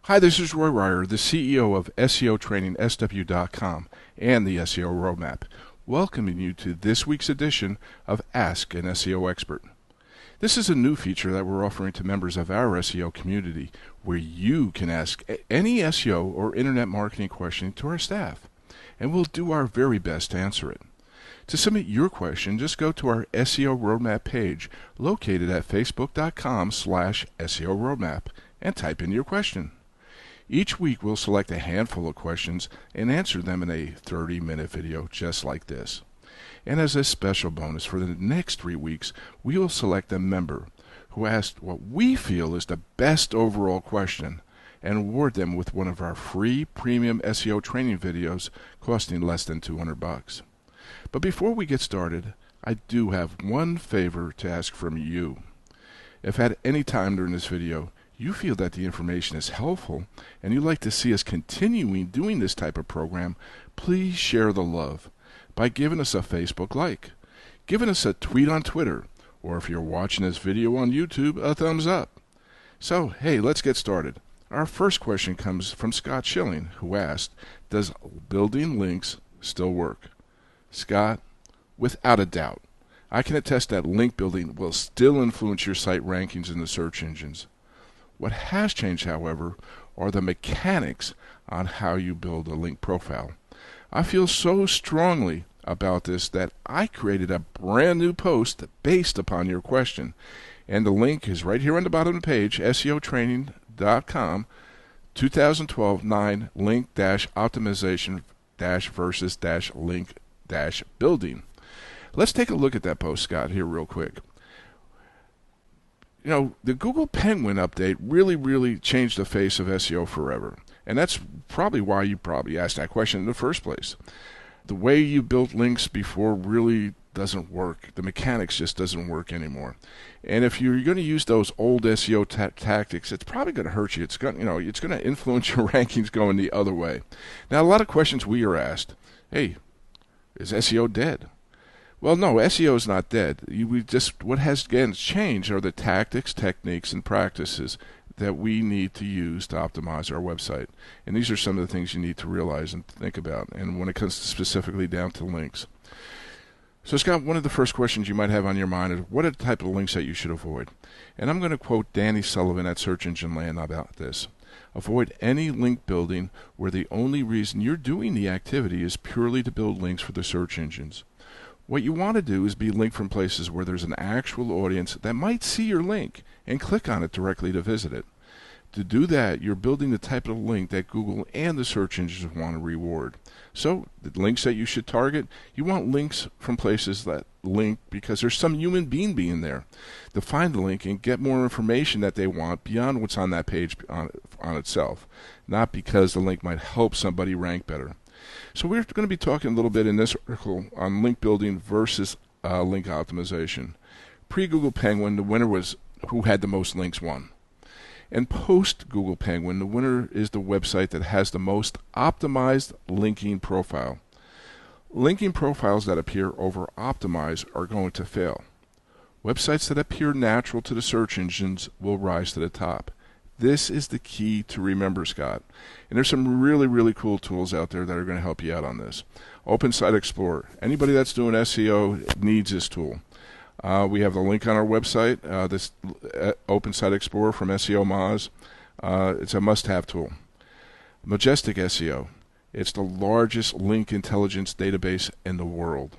Hi, this is Roy Ryer, the CEO of SEO Training SW.com and the SEO Roadmap, welcoming you to this week's edition of Ask an SEO Expert. This is a new feature that we're offering to members of our SEO community, where you can ask any SEO or internet marketing question to our staff, and we'll do our very best to answer it. To submit your question, just go to our SEO Roadmap page located at facebook.com/SEO Roadmap and type in your question. Each week we'll select a handful of questions and answer them in a 30-minute video just like this. And as a special bonus for the next 3 weeks, we will select a member who asked what we feel is the best overall question and award them with one of our free premium SEO training videos costing less than $200. But before we get started, I do have one favor to ask from you. If at any time during this video you feel that the information is helpful and you'd like to see us continuing doing this type of program, please share the love by giving us a Facebook like, giving us a tweet on Twitter, or if you're watching this video on YouTube, a thumbs up. So, hey, let's get started. Our first question comes from Scott Schilling, who asked, does building links still work? Scott, without a doubt, I can attest that link building will still influence your site rankings in the search engines. What has changed, however, are the mechanics on how you build a link profile. I feel so strongly about this that I created a brand new post based upon your question, and the link is right here on the bottom of the page, SEOtraining.com, 2012-9 link-optimization versus link-building. Let's take a look at that post, Scott, here real quick. You know, the Google Penguin update really changed the face of SEO forever. And that's probably why you probably asked that question in the first place. The way you built links before really doesn't work. The mechanics just doesn't work anymore. And if you're going to use those old SEO tactics, it's probably going to hurt you. It's going to influence your rankings going the other way. Now, a lot of questions we are asked, hey, is SEO dead? Well, no, SEO is not dead. What has again changed are the tactics, techniques, and practices that we need to use to optimize our website. And these are some of the things you need to realize and think about, and when it comes specifically down to links. So, Scott, one of the first questions you might have on your mind is, what are the type of links that you should avoid? And I'm going to quote Danny Sullivan at Search Engine Land about this. Avoid any link building where the only reason you're doing the activity is purely to build links for the search engines. What you want to do is be linked from places where there's an actual audience that might see your link and click on it directly to visit it. To do that, you're building the type of link that Google and the search engines want to reward. So, the links that you should target, you want links from places that link because there's some human being there to find the link and get more information that they want beyond what's on that page on itself, not because the link might help somebody rank better. So we're going to be talking a little bit in this article on link building versus link optimization. Pre-Google Penguin, the winner was who had the most links won. And post-Google Penguin, the winner is the website that has the most optimized linking profile. Linking profiles that appear over-optimized are going to fail. Websites that appear natural to the search engines will rise to the top. This is the key to remember, Scott. And there's some really cool tools out there that are going to help you out on this. Open Site Explorer. Anybody that's doing SEO needs this tool. We have the link on our website, this Open Site Explorer from SEO Moz. It's a must-have tool. Majestic SEO. It's the largest link intelligence database in the world.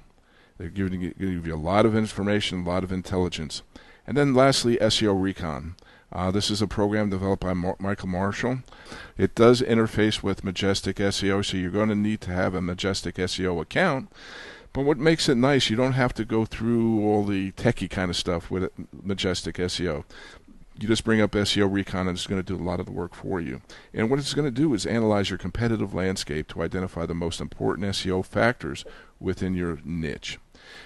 They're giving you a lot of information, a lot of intelligence. And then lastly, SEO Recon. This is a program developed by Michael Marshall. It does interface with Majestic SEO, so you're going to need to have a Majestic SEO account. But what makes it nice, you don't have to go through all the techie kind of stuff with Majestic SEO. You just bring up SEO Recon, and it's going to do a lot of the work for you. And what it's going to do is analyze your competitive landscape to identify the most important SEO factors within your niche.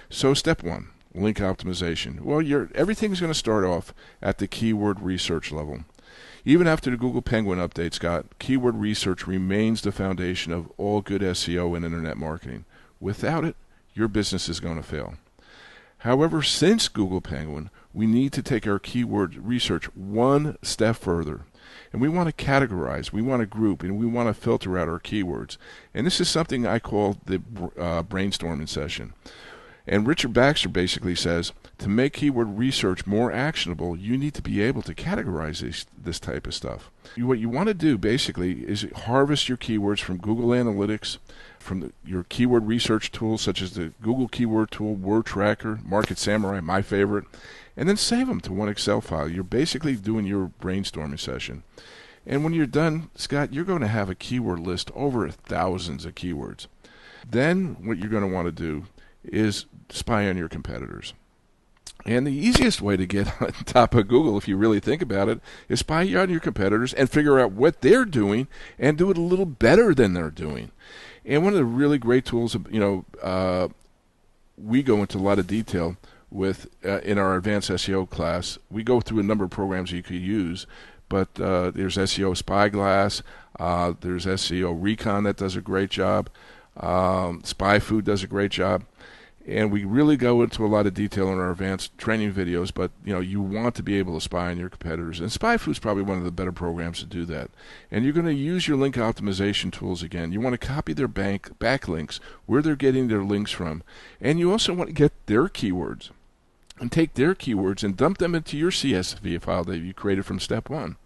So step 1. Link optimization. Well, everything's going to start off at the keyword research level. Even after the Google Penguin update, Scott, keyword research remains the foundation of all good SEO and internet marketing. Without it, your business is going to fail. However, since Google Penguin, we need to take our keyword research one step further. And we want to categorize, we want to group, and we want to filter out our keywords. And this is something I call the brainstorming session. And Richard Baxter basically says, to make keyword research more actionable, you need to be able to categorize this type of stuff. What you want to do basically is harvest your keywords from Google Analytics, from your keyword research tools such as the Google Keyword Tool, Word Tracker, Market Samurai, my favorite, and then save them to one Excel file. You're basically doing your brainstorming session. And when you're done, Scott, you're going to have a keyword list over thousands of keywords. Then what you're going to want to do is spy on your competitors. And the easiest way to get on top of Google, if you really think about it, is spy on your competitors and figure out what they're doing and do it a little better than they're doing. And one of the really great tools, we go into a lot of detail with in our advanced SEO class. We go through a number of programs you could use, but there's SEO Spyglass, there's SEO Recon that does a great job, SpyFood does a great job. And we really go into a lot of detail in our advanced training videos, but you want to be able to spy on your competitors. And SpyFood is probably one of the better programs to do that. And you're going to use your link optimization tools again. You want to copy their backlinks, where they're getting their links from. And you also want to get their keywords and take their keywords and dump them into your CSV file that you created from step one.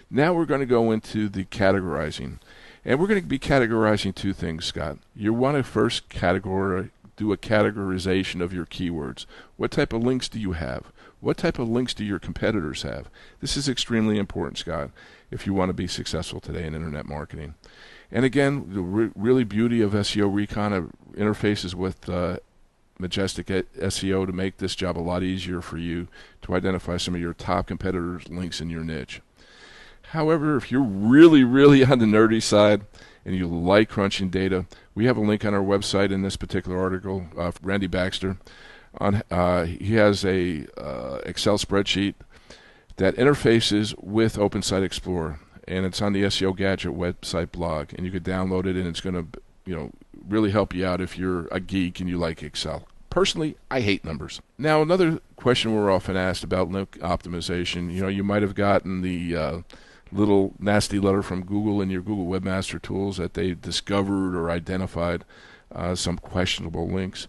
Now we're going to go into the categorizing. And we're going to be categorizing two things, Scott. You want to first do a categorization of your keywords. What type of links do you have? What type of links do your competitors have? This is extremely important, Scott, if you want to be successful today in internet marketing. And again, the really beauty of SEO Recon interfaces with Majestic SEO to make this job a lot easier for you to identify some of your top competitors' links in your niche. However, if you're really, really on the nerdy side and you like crunching data, we have a link on our website in this particular article, Randy Baxter. He has a Excel spreadsheet that interfaces with Open Site Explorer, and it's on the SEO Gadget website blog, and you could download it, and it's going to really help you out if you're a geek and you like Excel. Personally, I hate numbers. Now, another question we're often asked about link optimization, you might have gotten the little nasty letter from Google in your Google Webmaster Tools that they discovered or identified some questionable links.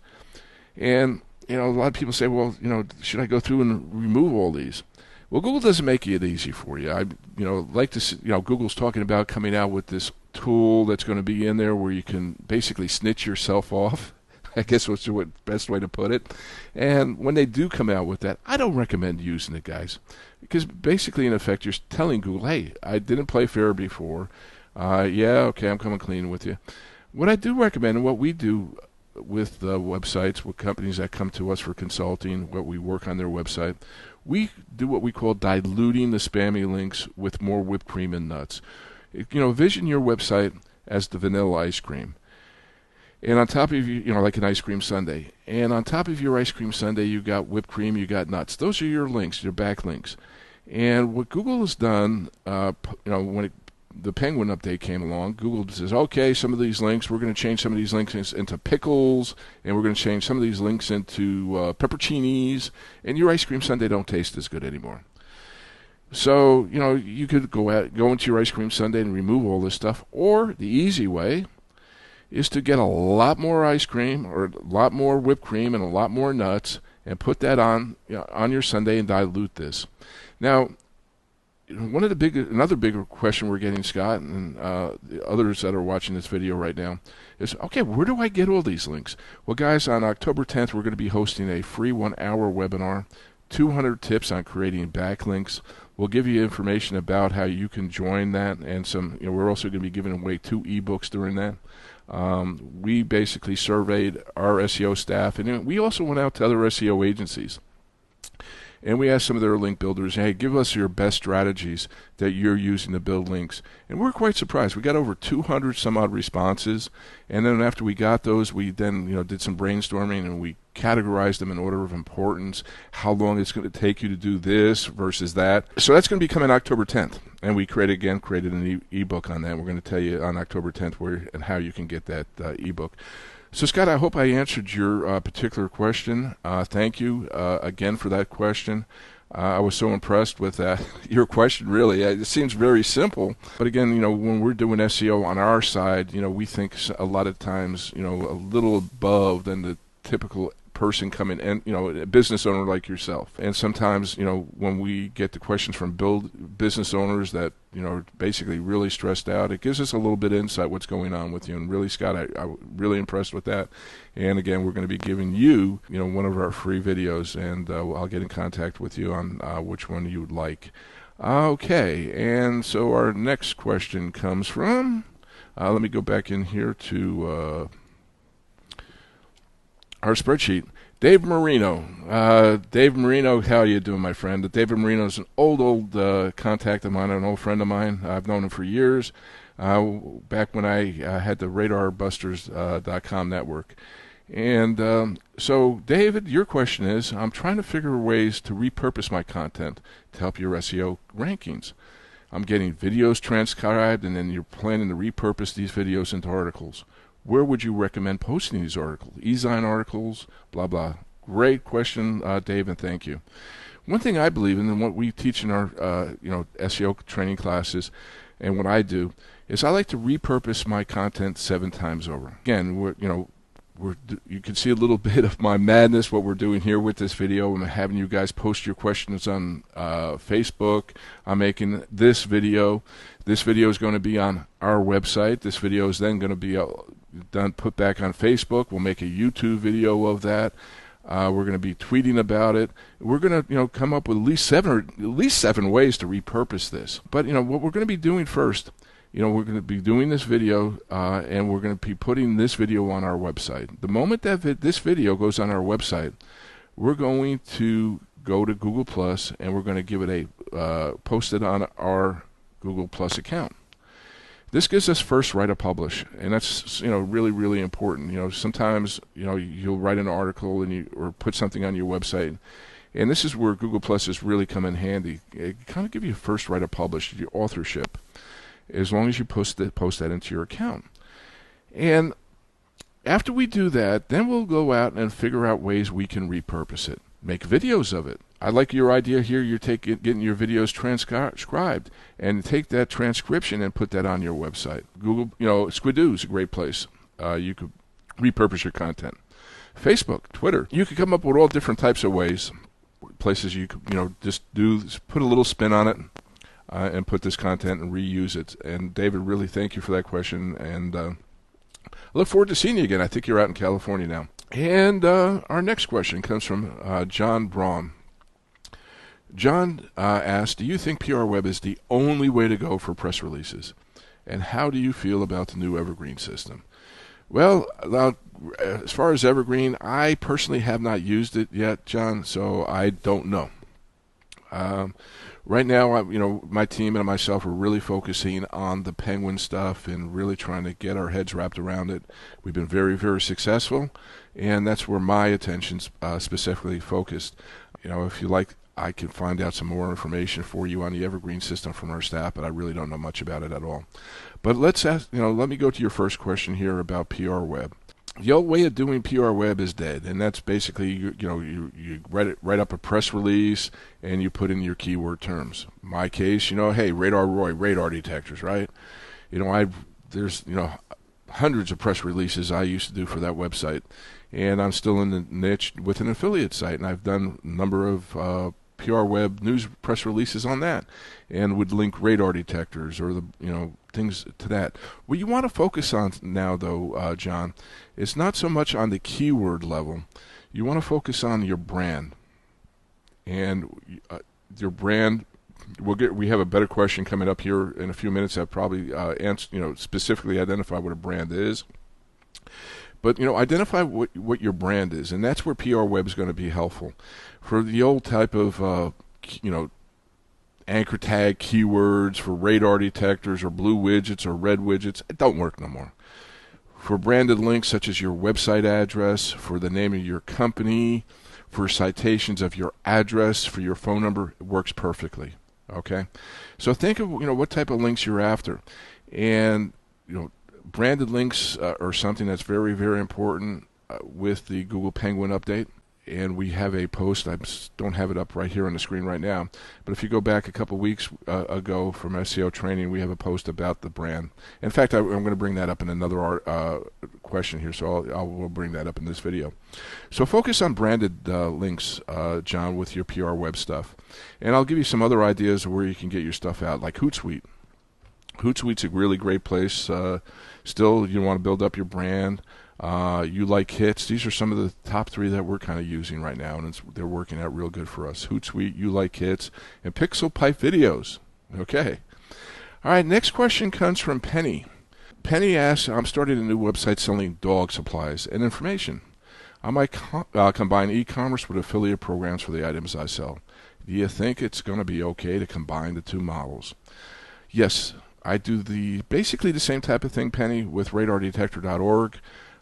And, a lot of people say, well, should I go through and remove all these? Well, Google doesn't make it easy for you. I, like to see, Google's talking about coming out with this tool that's going to be in there where you can basically snitch yourself off. I guess was the best way to put it. And when they do come out with that, I don't recommend using it, guys. Because basically, in effect, you're telling Google, hey, I didn't play fair before. Okay, I'm coming clean with you. What I do recommend, and what we do with websites, with companies that come to us for consulting, what we work on their website, we do what we call diluting the spammy links with more whipped cream and nuts. Vision your website as the vanilla ice cream. And on top of like an ice cream sundae. And on top of your ice cream sundae, you got whipped cream, you got nuts. Those are your links, your backlinks. And what Google has done, when the Penguin update came along, Google says, okay, some of these links, we're going to change some of these links into pickles, and we're going to change some of these links into pepperoncinis, and your ice cream sundae don't taste as good anymore. So, you could go into your ice cream sundae and remove all this stuff, or the easy way is to get a lot more ice cream or a lot more whipped cream and a lot more nuts and put that on your sundae and dilute this. Now, another bigger question we're getting, Scott, and the others that are watching this video right now, is, okay, where do I get all these links? Well, guys, on October 10th, we're going to be hosting a free 1-hour webinar, 200 tips on creating backlinks. We'll give you information about how you can join that, and some. We're also going to be giving away 2 ebooks during that. We basically surveyed our SEO staff, and we also went out to other SEO agencies. And we asked some of their link builders, hey, give us your best strategies that you're using to build links. And we're quite surprised. We got over 200 some odd responses. And then after we got those, we then did some brainstorming, and we categorized them in order of importance, how long it's going to take you to do this versus that. So that's going to be coming October 10th. And we created an ebook on that. We're going to tell you on October 10th where and how you can get that ebook. So, Scott, I hope I answered your particular question. Thank you again for that question. I was so impressed with that. Your question, really, it seems very simple. But again, when we're doing SEO on our side, we think a lot of times, a little above than the typical person coming in, a business owner like yourself. And sometimes, when we get the questions from business owners that, are basically really stressed out, it gives us a little bit of insight what's going on with you. And really, Scott, I'm really impressed with that. And again, we're going to be giving you, one of our free videos, and I'll get in contact with you on which one you would like. Okay, and so our next question comes from, let me go back in here to our spreadsheet. Dave Marino. Dave Marino, how are you doing, my friend? David Marino is an old contact of mine, an old friend of mine. I've known him for years, back when I had the RadarBusters.com network. And so, David, your question is, I'm trying to figure ways to repurpose my content to help your SEO rankings. I'm getting videos transcribed, and then you're planning to repurpose these videos into articles. Where would you recommend posting these articles? E-Zine articles, blah, blah. Great question, Dave, and thank you. One thing I believe in, and what we teach in our SEO training classes, and what I do, is I like to repurpose my content 7 times over. Again, you can see a little bit of my madness, what we're doing here with this video. I'm having you guys post your questions on Facebook. I'm making this video. This video is going to be on our website. This video is then going to be put back on Facebook. We'll make a YouTube video of that. We're going to be tweeting about it. We're going to come up with at least seven ways to repurpose this. But what we're going to be doing first, we're going to be doing this video, and we're going to be putting this video on our website. The moment that this video goes on our website, we're going to go to Google Plus, and we're going to give it post it on our Google Plus account. This gives us first right to publish, and that's really, really important. Sometimes you'll write an article or put something on your website, and this is where Google Plus has really come in handy. It kind of give you first right to publish, your authorship, as long as you post that into your account. And after we do that, then we'll go out and figure out ways we can repurpose it, make videos of it. I like your idea here. You're getting your videos transcribed, and take that transcription and put that on your website. Google, Squidoo is a great place. You could repurpose your content. Facebook, Twitter. You could come up with all different types of ways, places you could, just put a little spin on it, and put this content and reuse it. And David, really thank you for that question, and I look forward to seeing you again. I think you're out in California now. And our next question comes from John Braun. John asked, do you think PR Web is the only way to go for press releases? And how do you feel about the new Evergreen system? Well, as far as Evergreen, I personally have not used it yet, John, so I don't know. Right now, my team and myself are really focusing on the Penguin stuff and really trying to get our heads wrapped around it. We've been very, very successful, and that's where my attention's specifically focused. If you like, I can find out some more information for you on the Evergreen system from our staff, but I really don't know much about it at all. But let me go to your first question here about PR Web. The old way of doing PR Web is dead, and that's basically you write up a press release and you put in your keyword terms. In my case, hey, Radar Roy, radar detectors, right? There's hundreds of press releases I used to do for that website, and I'm still in the niche with an affiliate site, and I've done a number of PR Web news press releases on that, and would link radar detectors or the things to that. What you want to focus on now, though, John, is not so much on the keyword level. You want to focus on your brand, and your brand. We have a better question coming up here in a few minutes that probably specifically identify what a brand is. But identify what your brand is, and that's where PR Web is going to be helpful. For the old type of anchor tag keywords for radar detectors or blue widgets or red widgets, it don't work no more. For branded links such as your website address, for the name of your company, for citations of your address, for your phone number, it works perfectly. Okay, so think of what type of links you're after, and branded links are something that's very, very important with the Google Penguin update. and we have a post. I don't have it up right here on the screen right now, but if you go back a couple weeks ago from SEO training, we have a post about the brand. In fact, I'm going to bring that up in another question here, so we'll bring that up in this video. So focus on branded links, John, with your PR web stuff. And I'll give you some other ideas of where you can get your stuff out, like Hootsuite. Hootsuite's a really great place. Still, you want to build up your brand. You Like Hits. These are some of the top 3 that we're kind of using right now, and they're working out real good for us. Hootsuite, You Like Hits, and Pixel Pipe Videos. Okay. All right, next question comes from Penny. Penny asks, I'm starting a new website selling dog supplies and information. I might combine e-commerce with affiliate programs for the items I sell. Do you think it's going to be okay to combine the 2 models? Yes, I do basically the same type of thing, Penny, with radardetector.org.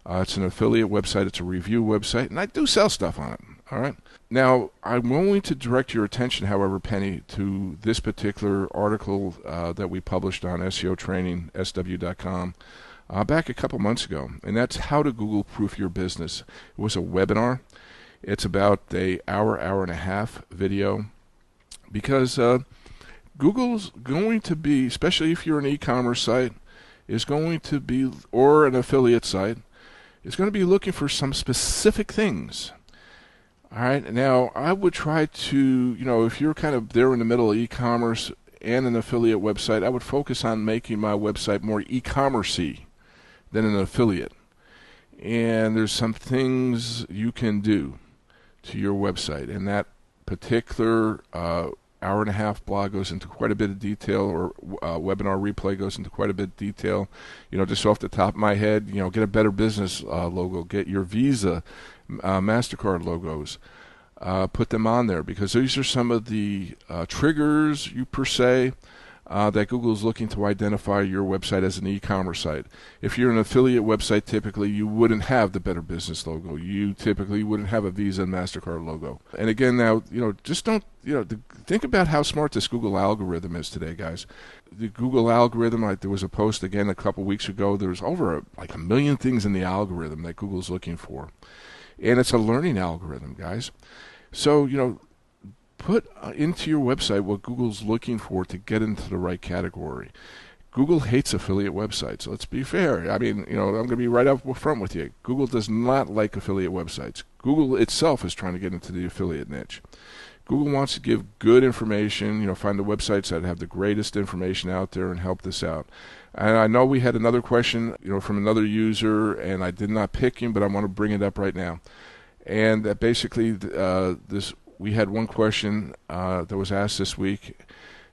It's an affiliate website. It's a review website, and I do sell stuff on it. All right. Now, I'm going to direct your attention, however, Penny, to this particular article that we published on SEO Training, SW.com, back a couple months ago, and that's how to Google-proof your business. It was a webinar. It's about an hour and a half video, because Google's going to be, especially if you're an e-commerce site, is going to be, or an affiliate site, is going to be looking for some specific things. All right. Now, I would try to, if you're kind of there in the middle of e-commerce and an affiliate website, I would focus on making my website more e-commerce-y than an affiliate. And there's some things you can do to your website, and that particular hour and a half blog goes into quite a bit of detail, or webinar replay goes into quite a bit of detail. Just off the top of my head, get a Better Business logo, get your Visa, MasterCard logos, put them on there, because these are some of the triggers, per se, that Google's looking to identify your website as an e-commerce site. If you're an affiliate website, typically you wouldn't have the Better Business logo. You typically wouldn't have a Visa and MasterCard logo. And again, now, just don't, think about how smart this Google algorithm is today, guys. The Google algorithm, there was a post again a couple weeks ago. There's over a million things in the algorithm that Google's looking for. And it's a learning algorithm, guys. So, put into your website what Google's looking for to get into the right category. Google hates affiliate websites. Let's be fair. I mean, I'm going to be right up front with you. Google does not like affiliate websites. Google itself is trying to get into the affiliate niche. Google wants to give good information, find the websites that have the greatest information out there and help this out. And I know we had another question, from another user, and I did not pick him, but I want to bring it up right now. And that basically we had one question that was asked this week.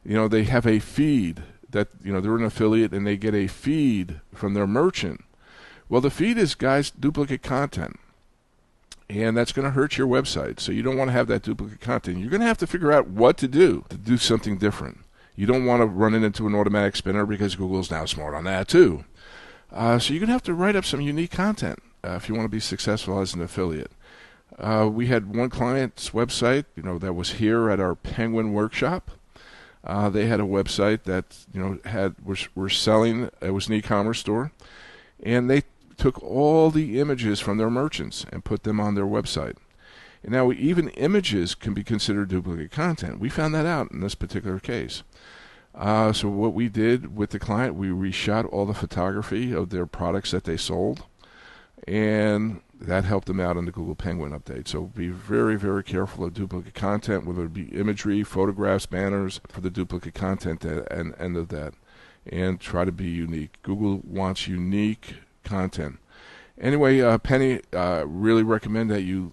They have a feed that, they're an affiliate and they get a feed from their merchant. Well, the feed is, guys, duplicate content. And that's going to hurt your website. So you don't want to have that duplicate content. You're going to have to figure out what to do something different. You don't want to run it into an automatic spinner, because Google's now smart on that too. So you're going to have to write up some unique content if you want to be successful as an affiliate. We had one client's website, that was here at our Penguin workshop. They had a website that, were selling. It was an e-commerce store, and they took all the images from their merchants and put them on their website. And now even images can be considered duplicate content. We found that out in this particular case. So what we did with the client, we reshot all the photography of their products that they sold, and that helped them out on the Google Penguin update. So be very, very careful of duplicate content, whether it be imagery, photographs, banners, for the duplicate content and end of that. And try to be unique. Google wants unique content. Anyway, Penny, really recommend that you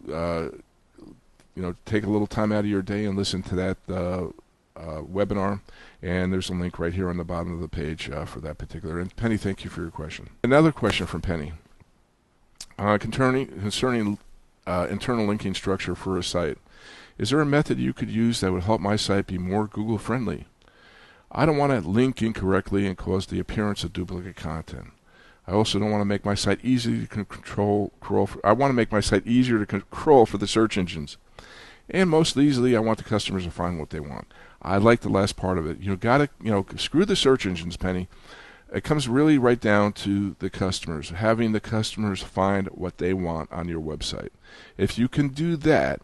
take a little time out of your day and listen to that webinar. And there's a link right here on the bottom of the page for that particular. And Penny, thank you for your question. Another question from Penny. Concerning internal linking structure for a site. Is there a method you could use that would help my site be more Google friendly? I don't want to link incorrectly and cause the appearance of duplicate content. I also don't want to make my site easy to control. I want to make my site easier to control for the search engines. And most easily, I want the customers to find what they want. I like the last part of it. You got to, screw the search engines, Penny. It comes really right down to the customers, having the customers find what they want on your website. If you can do that,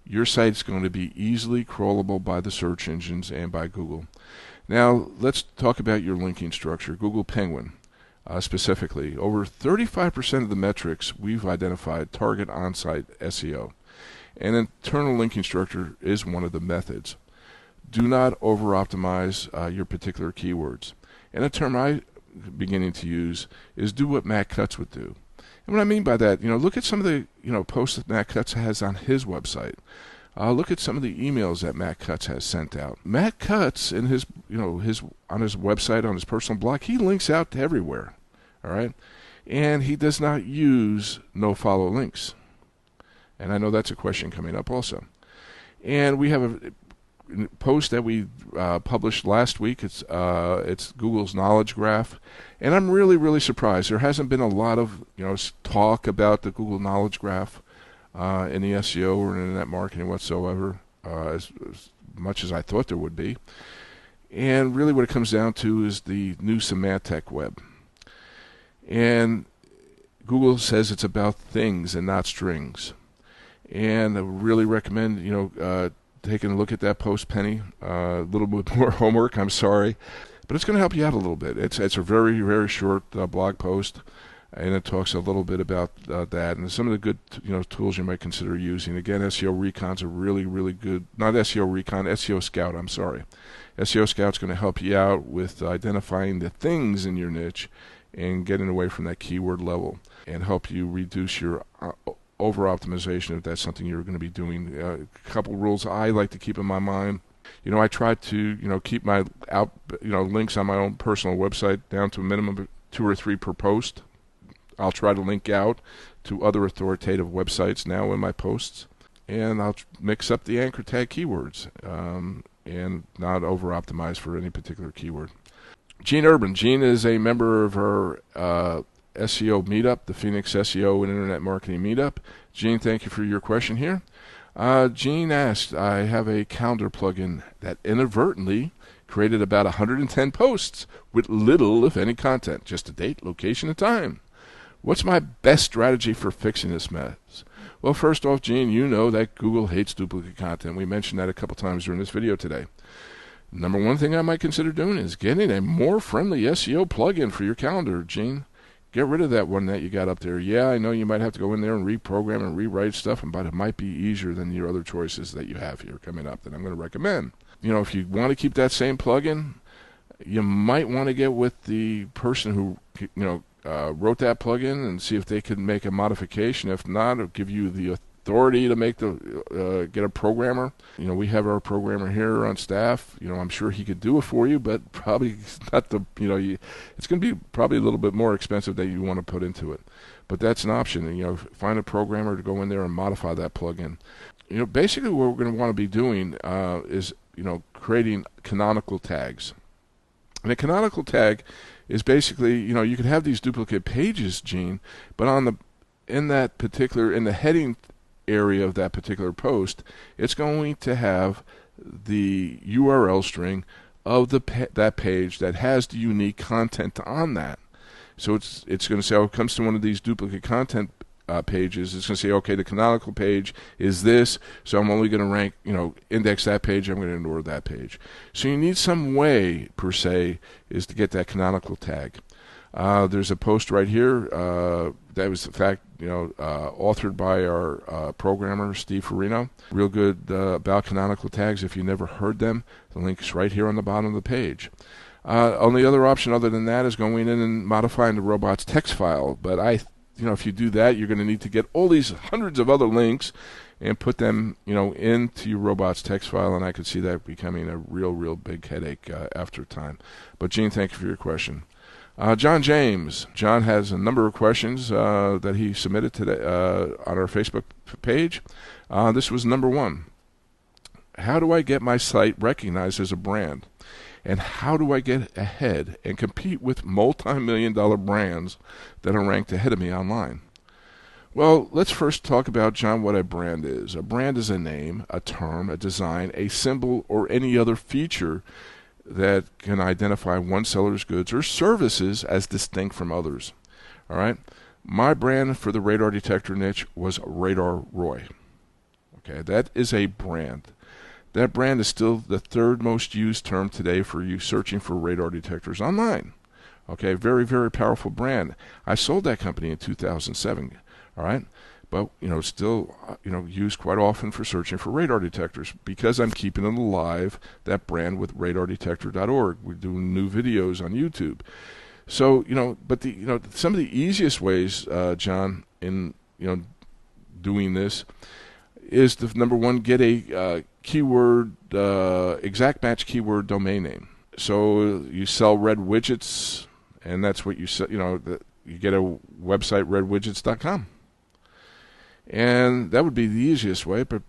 your site's going to be easily crawlable by the search engines and by Google. Now, let's talk about your linking structure, Google Penguin. Specifically, over 35% of the metrics we've identified target on-site SEO. And internal linking structure is one of the methods. Do not over-optimize your particular keywords. And a term I'm beginning to use is do what Matt Cutts would do. And what I mean by that, look at some of the posts that Matt Cutts has on his website. Look at some of the emails that Matt Cutts has sent out. Matt Cutts, in his on his website, on his personal blog, he links out to everywhere. All right, and he does not use no-follow links. And I know that's a question coming up also. And we have a post that we published last week. It's Google's knowledge graph, and I'm really surprised. There hasn't been a lot of talk about the Google knowledge graph in the SEO or internet marketing whatsoever, as much as I thought there would be. And really what it comes down to is the new semantic web. And Google says it's about things and not strings. And I really recommend taking a look at that post, Penny. A little bit more homework, I'm sorry, but it's going to help you out a little bit. It's a very short blog post, and it talks a little bit about that and some of the good tools you might consider using. Again, SEO Recon's a really good, not SEO Recon, SEO Scout, I'm sorry. SEO Scout's going to help you out with identifying the things in your niche and getting away from that keyword level and help you reduce your over-optimization if that's something you're going to be doing. A couple rules I like to keep in my mind. I try to keep my links on my own personal website down to a minimum of 2 or 3 per post. I'll try to link out to other authoritative websites now in my posts, and I'll mix up the anchor tag keywords and not over-optimize for any particular keyword. Gene Urban. Gene is a member of our SEO meetup, the Phoenix SEO and Internet Marketing meetup. Gene, thank you for your question here. Gene asked, I have a calendar plugin that inadvertently created about 110 posts with little, if any, content, just a date, location, and time. What's my best strategy for fixing this mess? Well, first off, Gene, you know that Google hates duplicate content. We mentioned that a couple times during this video today. Number one thing I might consider doing is getting a more friendly SEO plugin for your calendar, Gene. Get rid of that one that you got up there. Yeah, I know you might have to go in there and reprogram and rewrite stuff, but it might be easier than your other choices that you have here coming up that I'm going to recommend. If you want to keep that same plugin, you might want to get with the person who wrote that plugin and see if they could make a modification. If not, it'll give you the authority to make get a programmer. We have our programmer here on staff. I'm sure he could do it for you, but probably not it's going to be probably a little bit more expensive than you want to put into it. But that's an option. Find a programmer to go in there and modify that plugin. Basically what we're going to want to be doing is creating canonical tags. And a canonical tag is basically, you could have these duplicate pages, Gene, but in the heading area of that particular post, it's going to have the URL string of that page that has the unique content on that. So it's going to say, it comes to one of these duplicate content pages. It's going to say, okay, the canonical page is this, so I'm only going to rank, index that page. I'm going to ignore that page. So you need some way, per se, is to get that canonical tag. There's a post right here that was, in fact, authored by our programmer, Steve Farino. Real good about canonical tags. If you never heard them, the link's right here on the bottom of the page. Only other option other than that is going in and modifying the robot's text file. But if you do that, you're going to need to get all these hundreds of other links and put them, into your robot's text file, and I could see that becoming a real big headache after time. But Gene, thank you for your question. John James. John has a number of questions that he submitted today on our Facebook page. This was number 1. How do I get my site recognized as a brand? And how do I get ahead and compete with multi-million-dollar brands that are ranked ahead of me online? Well, let's first talk about, John, what a brand is. A brand is a name, a term, a design, a symbol, or any other feature that can identify one seller's goods or services as distinct from others. All right. My brand for the radar detector niche was Radar Roy. Okay, that is a brand. That brand is still the third most used term today for you searching for radar detectors online. Okay, very, very powerful brand. I sold that company in 2007. All right, but still used quite often for searching for radar detectors because I'm keeping it alive. That brand with radardetector.org. We're doing new videos on YouTube. So but some of the easiest ways, John, in doing this is the number one, get a keyword exact match keyword domain name. So you sell red widgets, and that's what you sell. You get a website, redwidgets.com. And that would be the easiest way, but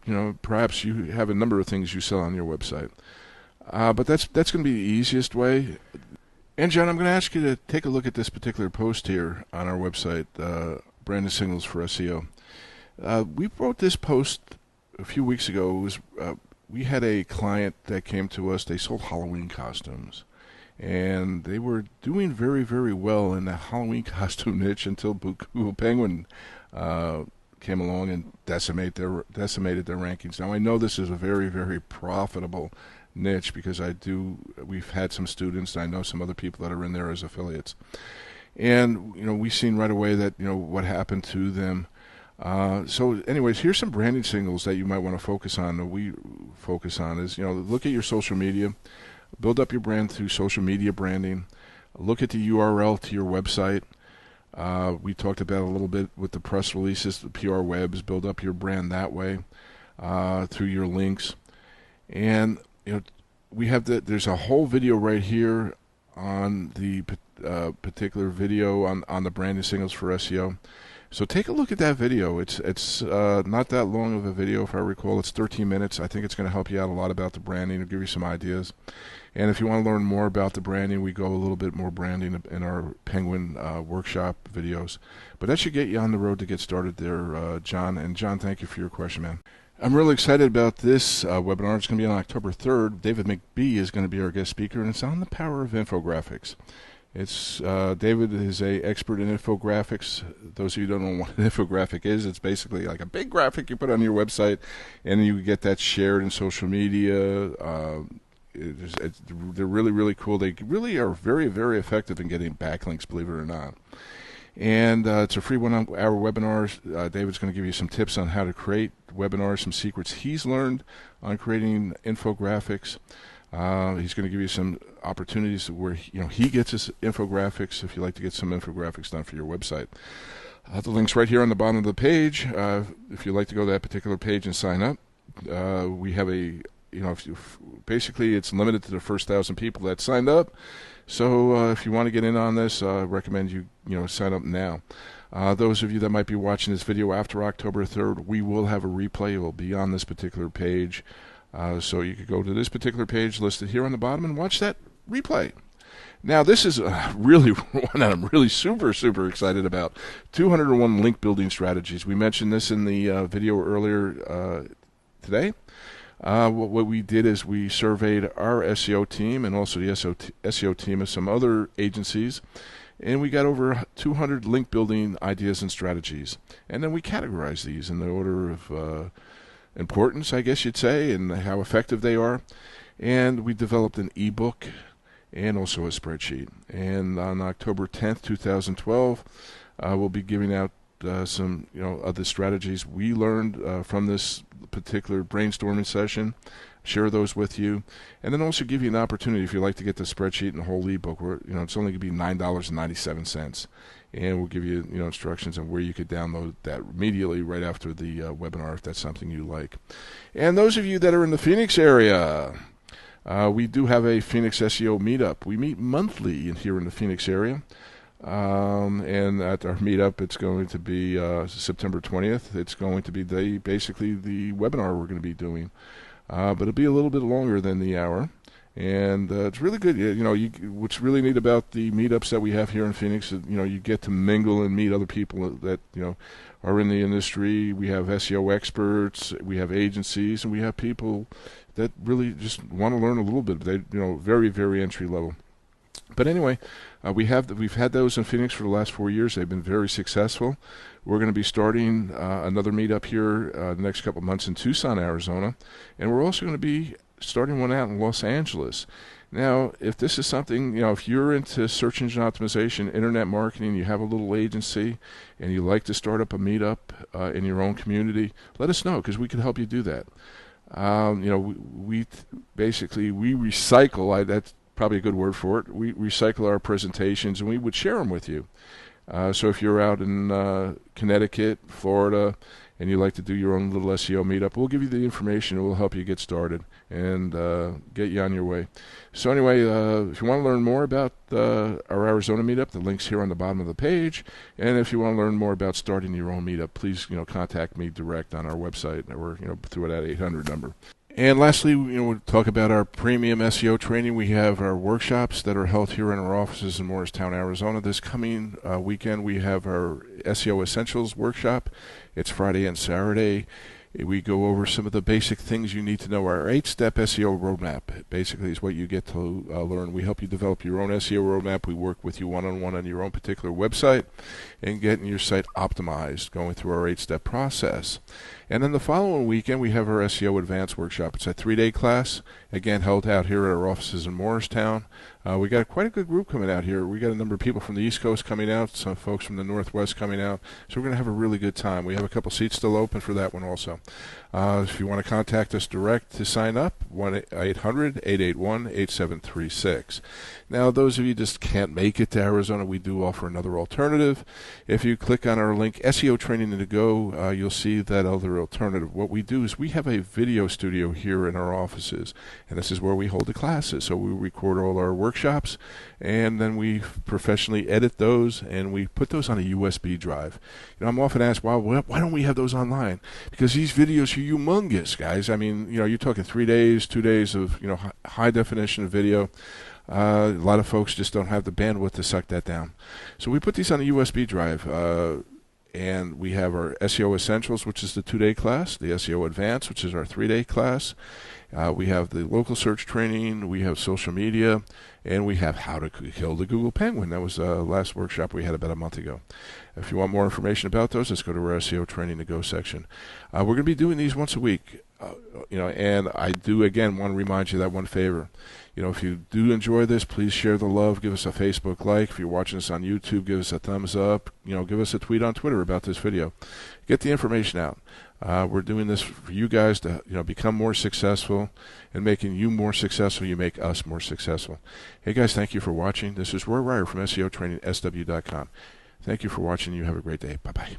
perhaps you have a number of things you sell on your website. But that's going to be the easiest way. And John, I'm going to ask you to take a look at this particular post here on our website, Branded Signals for SEO. We wrote this post a few weeks ago. We had a client that came to us. They sold Halloween costumes, and they were doing very, very well in the Halloween costume niche until Google Penguin came along and decimated their rankings. Now I know this is a very, very profitable niche because we've had some students, and I know some other people that are in there as affiliates, and we've seen right away that what happened to them. So anyways, here's some branding signals that you might want to focus on, that we focus on is, look at your social media, build up your brand through social media branding, look at the URL to your website. We talked about a little bit with the press releases, the PR webs, build up your brand that way, through your links. And, we have there's a whole video right here on the particular video on the branding signals for SEO. So take a look at that video. It's not that long of a video, if I recall. It's 13 minutes. I think it's going to help you out a lot about the branding. It'll give you some ideas. And if you want to learn more about the branding, we go a little bit more branding in our Penguin workshop videos. But that should get you on the road to get started there, John. And John, thank you for your question, man. I'm really excited about this webinar. It's going to be on October 3rd. David McBee is going to be our guest speaker, and it's on the power of infographics. It's David is an expert in infographics. Those of you who don't know what an infographic is, it's basically like a big graphic you put on your website, and you get that shared in social media. They're really, really cool. They really are very, very effective in getting backlinks, believe it or not. And it's a free 1 hour webinar. David's going to give you some tips on how to create webinars, some secrets he's learned on creating infographics. He's going to give you some opportunities where he gets his infographics if you like to get some infographics done for your website. The link's right here on the bottom of the page. If you'd like to go to that particular page and sign up, we have basically it's limited to the first 1,000 people that signed up. So if you want to get in on this, I recommend you sign up now. Those of you that might be watching this video after October 3rd, we will have a replay. It will be on this particular page. So you could go to this particular page listed here on the bottom and watch that replay. Now, this is really one that I'm really super, super excited about. 201 link building strategies. We mentioned this in the video earlier today. What we did is we surveyed our SEO team and also the SEO team of some other agencies, and we got over 200 link building ideas and strategies. And then we categorized these in the order of importance, I guess you'd say, and how effective they are. And we developed an ebook and also a spreadsheet. And on October 10th, 2012, we'll be giving out some of the strategies we learned from this particular brainstorming session, share those with you, and then also give you an opportunity, if you'd like to get the spreadsheet and the whole ebook, where it's only going to be $9.97, and we'll give you instructions on where you could download that immediately right after the webinar if that's something you like. And those of you that are in the Phoenix area, we do have a Phoenix SEO meetup. We meet monthly here in the Phoenix area. And at our meetup, it's going to be September 20th. It's going to be basically the webinar we're going to be doing. But it'll be a little bit longer than the hour. And it's really good. What's really neat about the meetups that we have here in Phoenix is, you get to mingle and meet other people that, are in the industry. We have SEO experts, we have agencies, and we have people that really just want to learn a little bit. They, very, very entry level. But anyway, we've had those in Phoenix for the last 4 years. They've been very successful. We're going to be starting another meetup here the next couple of months in Tucson, Arizona, and we're also going to be starting one out in Los Angeles. Now, if this is something, if you're into search engine optimization, internet marketing, you have a little agency, and you like to start up a meetup in your own community, let us know, because we can help you do that. We recycle. That's probably a good word for it. We recycle our presentations, and we would share them with you. So if you're out in Connecticut, Florida, and you like to do your own little SEO meetup, we'll give you the information. We'll help you get started and get you on your way. So anyway, if you want to learn more about our Arizona meetup, the link's here on the bottom of the page. And if you want to learn more about starting your own meetup, please contact me direct on our website or through that 800 number. And lastly, we'll talk about our premium SEO training. We have our workshops that are held here in our offices in Morristown, Arizona. This coming weekend, we have our SEO Essentials workshop. It's Friday and Saturday. We go over some of the basic things you need to know. Our 8-step SEO roadmap basically is what you get to learn. We help you develop your own SEO roadmap. We work with you one-on-one on your own particular website and getting your site optimized, going through our 8-step process. And then the following weekend, we have our SEO Advanced workshop. It's a 3-day class, again, held out here at our offices in Morristown. We got quite a good group coming out here. We got a number of people from the East Coast coming out, some folks from the Northwest coming out. So we're going to have a really good time. We have a couple seats still open for that one also. If you want to contact us direct to sign up, 1-800-881-8736. Now, those of you just can't make it to Arizona, we do offer another alternative. If you click on our link, SEO Training to Go, you'll see that other alternative. What we do is we have a video studio here in our offices, and this is where we hold the classes. So we record all our workshops, and then we professionally edit those, and we put those on a USB drive. I'm often asked, well, why don't we have those online? Because these videos are humongous, guys. I mean, you're talking 3 days, 2 days of, high definition video. A lot of folks just don't have the bandwidth to suck that down. So we put these on a USB drive, and we have our SEO Essentials, which is the 2-day class, the SEO Advanced, which is our 3-day class. We have the local search training, we have social media, and we have how to kill the Google Penguin. That was the last workshop we had about a month ago. If you want more information about those, let's go to our SEO Training to Go section. We're going to be doing these once a week. And I do, again, want to remind you that one favor. If you do enjoy this, please share the love. Give us a Facebook like. If you're watching us on YouTube, give us a thumbs up. Give us a tweet on Twitter about this video. Get the information out. We're doing this for you guys to become more successful, and making you more successful, you make us more successful. Hey guys, thank you for watching. This is Roy Ryer from SEOTrainingSW.com. Thank you for watching. You have a great day. Bye-bye.